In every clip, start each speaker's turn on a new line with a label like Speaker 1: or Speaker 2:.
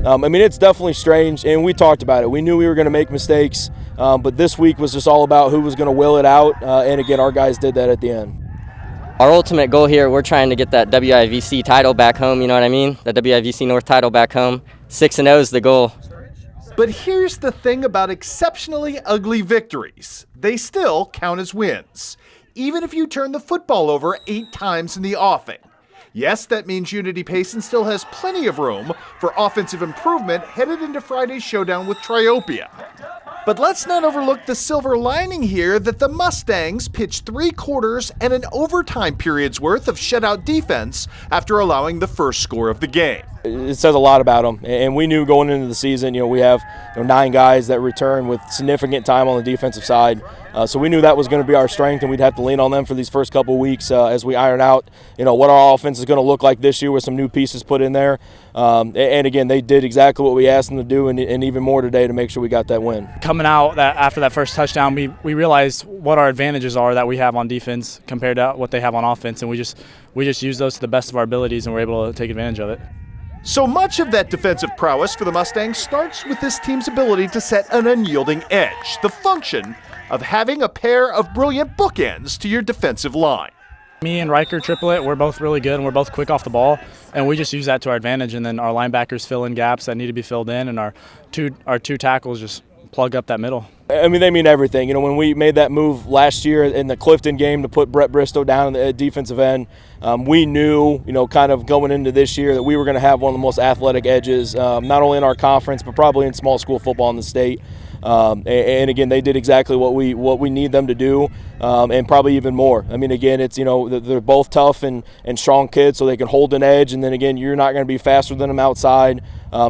Speaker 1: I mean, it's definitely strange, and we talked about it. We knew we were going to make mistakes, but this week was just all about who was going to will it out, and again, our guys did that at the end.
Speaker 2: Our ultimate goal here, we're trying to get that WIVC title back home, you know what I mean? The WIVC North title back home. 6-0 is the goal.
Speaker 3: But here's the thing about exceptionally ugly victories. They still count as wins, even if you turn the football over 8 times in the offing. Yes, that means Unity Payson still has plenty of room for offensive improvement headed into Friday's showdown with Triopia. But let's not overlook the silver lining here that the Mustangs pitched 3 quarters and an overtime period's worth of shutout defense after allowing the first score of the game.
Speaker 1: It says a lot about them, and we knew going into the season, we have 9 guys that return with significant time on the defensive side. So we knew that was going to be our strength, and we'd have to lean on them for these first couple of weeks as we iron out, what our offense is going to look like this year with some new pieces put in there. And again, they did exactly what we asked them to do, and even more today to make sure we got that win.
Speaker 4: Coming out after that first touchdown, we realized what our advantages are that we have on defense compared to what they have on offense, and we just use those to the best of our abilities, and we're able to take advantage of it.
Speaker 3: So much of that defensive prowess for the Mustangs starts with this team's ability to set an unyielding edge, the function of having a pair of brilliant bookends to your defensive line.
Speaker 4: Me and Riker triplet, we're both really good and we're both quick off the ball, and we just use that to our advantage, and then our linebackers fill in gaps that need to be filled in, and our two tackles just plug up that middle.
Speaker 1: I mean, they mean everything. When we made that move last year in the Clifton game to put Brett Bristow down at defensive end, we knew, kind of going into this year that we were going to have one of the most athletic edges, not only in our conference, but probably in small school football in the state. And again, they did exactly what we need them to do, and probably even more. I mean, again, it's, they're both tough and strong kids, so they can hold an edge, and then again, you're not going to be faster than them outside.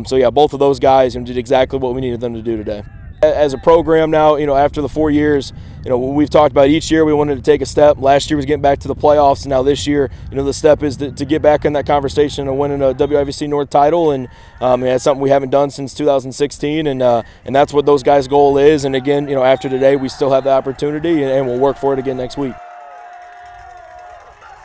Speaker 1: So yeah, both of those guys did exactly what we needed them to do today. As a program now, after the 4 years, we've talked about each year we wanted to take a step. Last year was getting back to the playoffs, and now this year, the step is to get back in that conversation and winning a WIVC North title, and that's something we haven't done since 2016, and that's what those guys' goal is. And again, after today, we still have the opportunity, and we'll work for it again next week.